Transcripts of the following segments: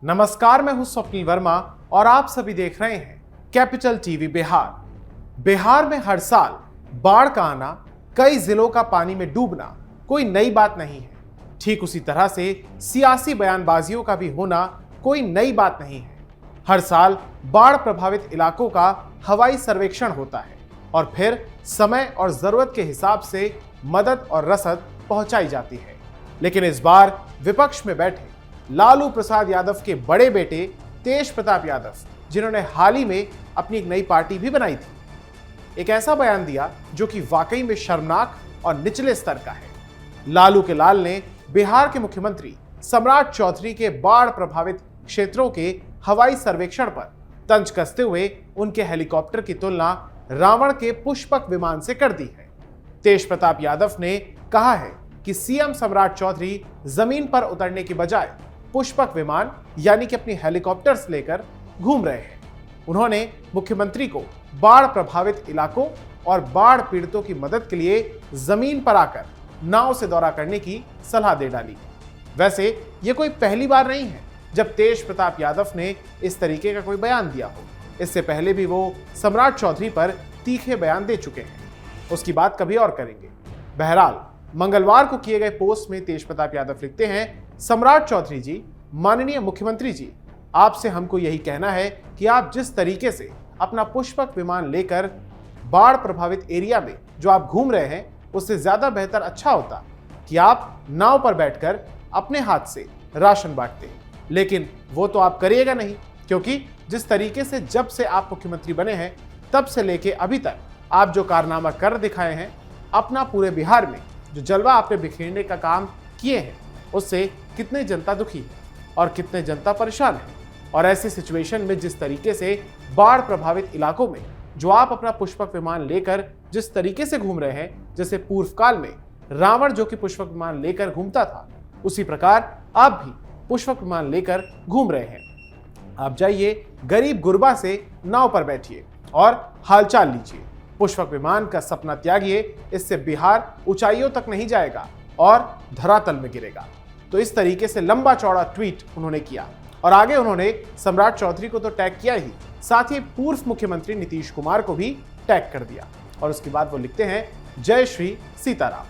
नमस्कार, मैं हूं स्वप्निल वर्मा और आप सभी देख रहे हैं कैपिटल टीवी बिहार। बिहार में हर साल बाढ़ का आना, कई जिलों का पानी में डूबना कोई नई बात नहीं है। ठीक उसी तरह से सियासी बयानबाजियों का भी होना कोई नई बात नहीं है। हर साल बाढ़ प्रभावित इलाकों का हवाई सर्वेक्षण होता है और फिर समय और जरूरत के हिसाब से मदद और रसद पहुंचाई जाती है। लेकिन इस बार विपक्ष में बैठे लालू प्रसाद यादव के बड़े बेटे तेज प्रताप यादव, जिन्होंने हाल ही में अपनी एक नई पार्टी भी बनाई थी, एक ऐसा बयान दिया जो कि वाकई में शर्मनाक और निचले स्तर का है। लालू के लाल ने बिहार के मुख्यमंत्री सम्राट चौधरी के बाढ़ प्रभावित क्षेत्रों के हवाई सर्वेक्षण पर तंज कसते हुए उनके हेलीकॉप्टर की तुलना रावण के पुष्पक विमान से कर दी है। तेज प्रताप यादव ने कहा है कि सीएम सम्राट चौधरी जमीन पर उतरने की बजाय पुष्पक विमान यानी कि अपनी हेलीकॉप्टर्स लेकर घूम रहे हैं। उन्होंने मुख्यमंत्री को बाढ़ प्रभावित इलाकों और बाढ़ पीड़ितों की मदद के लिए जमीन पर आकर नाव से दौरा करने की सलाह दे डाली। वैसे ये कोई पहली बार नहीं है जब तेज प्रताप यादव ने इस तरीके का कोई बयान दिया हो। इससे पहले भी वो सम्राट चौधरी पर तीखे बयान दे चुके हैं, उसकी बात कभी और करेंगे। बहरहाल मंगलवार को किए गए पोस्ट में तेज प्रताप यादव लिखते हैं, सम्राट चौधरी जी, माननीय मुख्यमंत्री जी, आपसे हमको यही कहना है कि आप जिस तरीके से अपना पुष्पक विमान लेकर बाढ़ प्रभावित एरिया में जो आप घूम रहे हैं, उससे ज्यादा बेहतर अच्छा होता कि आप नाव पर बैठकर अपने हाथ से राशन बांटते। लेकिन वो तो आप करिएगा नहीं, क्योंकि जिस तरीके से जब से आप मुख्यमंत्री बने हैं तब से लेके अभी तक आप जो कारनामा कर दिखाए हैं, अपना पूरे बिहार में जो जलवा आपने बिखेरने का काम किए हैं, उससे कितने जनता दुखी है और कितने जनता परेशान है। और ऐसी सिचुएशन में जिस तरीके से बाढ़ प्रभावित इलाकों में जो आप अपना पुष्पक विमान लेकर जिस तरीके से घूम रहे हैं, जैसे पूर्व काल में रावण जो कि पुष्पक विमान लेकर घूमता था, उसी प्रकार आप भी पुष्पक विमान लेकर घूम रहे हैं। आप जाइए, गरीब गुरबा से नाव पर बैठिए और हालचाल लीजिए। पुष्पक विमान का सपना त्यागिए, इससे बिहार ऊंचाइयों तक नहीं जाएगा और धरातल में गिरेगा। तो इस तरीके से लंबा चौड़ा ट्वीट उन्होंने किया और आगे उन्होंने सम्राट चौधरी को तो टैग किया ही, साथ ही पूर्व मुख्यमंत्री नीतीश कुमार को भी टैग कर दिया। और उसके बाद वो लिखते हैं, जय श्री सीताराम।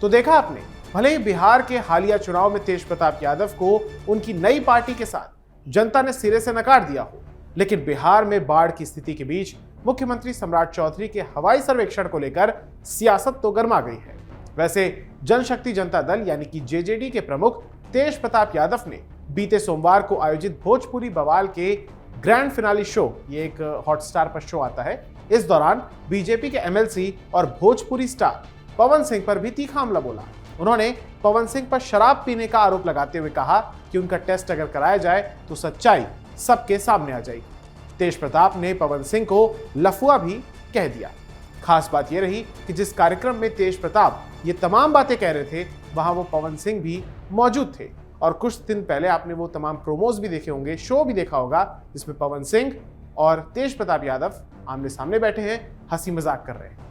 तो देखा आपने, भले ही बिहार के हालिया चुनाव में तेज प्रताप यादव को उनकी नई पार्टी के साथ जनता ने सिरे से नकार दिया हो, लेकिन बिहार में बाढ़ की स्थिति के बीच मुख्यमंत्री सम्राट चौधरी के हवाई सर्वेक्षण को लेकर सियासत तो गर्मा गई है। वैसे जनशक्ति जनता दल यानी कि जेजेडी के प्रमुख तेज प्रताप यादव ने बीते सोमवार को आयोजित भोजपुरी बवाल के ग्रैंड फिनाली शो, ये एक हॉटस्टार पर शो आता है, इस दौरान बीजेपी के एमएलसी और भोजपुरी स्टार पवन सिंह पर भी तीखा हमला बोला। उन्होंने पवन सिंह पर शराब पीने का आरोप लगाते हुए कहा कि उनका टेस्ट अगर कराया जाए तो सच्चाई सबके सामने आ जाएगी। तेज प्रताप ने पवन सिंह को लफुआ भी कह दिया। खास बात यह रही कि जिस कार्यक्रम में तेज प्रताप ये तमाम बातें कह रहे थे, वहां वो पवन सिंह भी मौजूद थे। और कुछ दिन पहले आपने वो तमाम प्रोमोज भी देखे होंगे, शो भी देखा होगा, जिसमें पवन सिंह और तेज प्रताप यादव आमने सामने बैठे हैं, हंसी मजाक कर रहे हैं।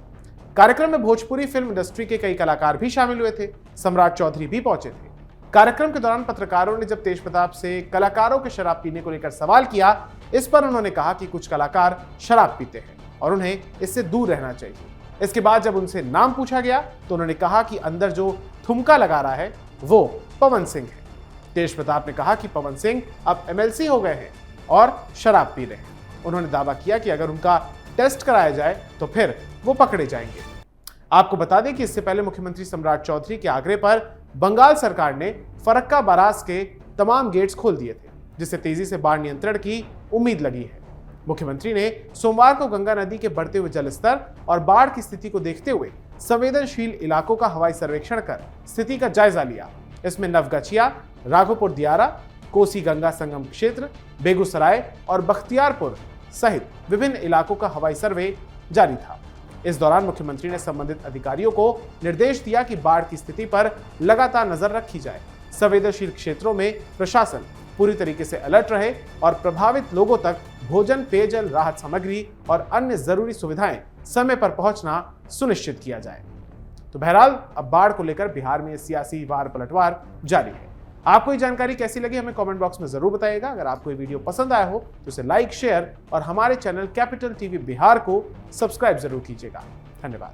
कार्यक्रम में भोजपुरी फिल्म इंडस्ट्री के कई कलाकार भी शामिल हुए थे। सम्राट चौधरी भी पहुंचे थे। कार्यक्रम के दौरान पत्रकारों ने जब तेज प्रताप से कलाकारों के शराब पीने को लेकर सवाल किया, इस पर उन्होंने कहा कि कुछ कलाकार शराब पीते हैं और उन्हें इससे दूर रहना चाहिए। इसके बाद जब उनसे नाम पूछा गया तो उन्होंने कहा कि अंदर जो ठुमका लगा रहा है वो पवन सिंह है। तेज प्रताप ने कहा कि पवन सिंह अब एमएलसी हो गए हैं और शराब पी रहे हैं। उन्होंने दावा किया कि अगर उनका टेस्ट कराया जाए तो फिर वो पकड़े जाएंगे। आपको बता दें कि इससे पहले मुख्यमंत्री सम्राट चौधरी के आग्रह पर बंगाल सरकार ने फरक्का बराज के तमाम गेट्स खोल दिए थे, जिससे तेजी से बाढ़ नियंत्रण की उम्मीद लगी है। मुख्यमंत्री ने सोमवार को गंगा नदी के बढ़ते हुए जलस्तर और बाढ़ की स्थिति को देखते हुए संवेदनशील इलाकों का हवाई सर्वेक्षण कर स्थिति का जायजा लिया। इसमें नवगछिया, राघोपुर दियारा, कोसी गंगा संगम क्षेत्र, बेगूसराय और बख्तियारपुर सहित विभिन्न इलाकों का हवाई सर्वे जारी था। इस दौरान मुख्यमंत्री ने संबंधित अधिकारियों को निर्देश दिया कि बाढ़ की स्थिति पर लगातार नजर रखी जाए। संवेदनशील क्षेत्रों में प्रशासन पूरी तरीके से अलर्ट रहे और प्रभावित लोगों तक भोजन, पेयजल, राहत सामग्री और अन्य जरूरी सुविधाएं समय पर पहुंचना सुनिश्चित किया जाए। तो बहरहाल अब बाढ़ को लेकर बिहार में सियासी वार पलटवार जारी है। आपको ये जानकारी कैसी लगी हमें कमेंट बॉक्स में जरूर बताइएगा। अगर आपको ये वीडियो पसंद आया हो तो इसे लाइक, शेयर और हमारे चैनल कैपिटल टीवी बिहार को सब्सक्राइब जरूर कीजिएगा। धन्यवाद।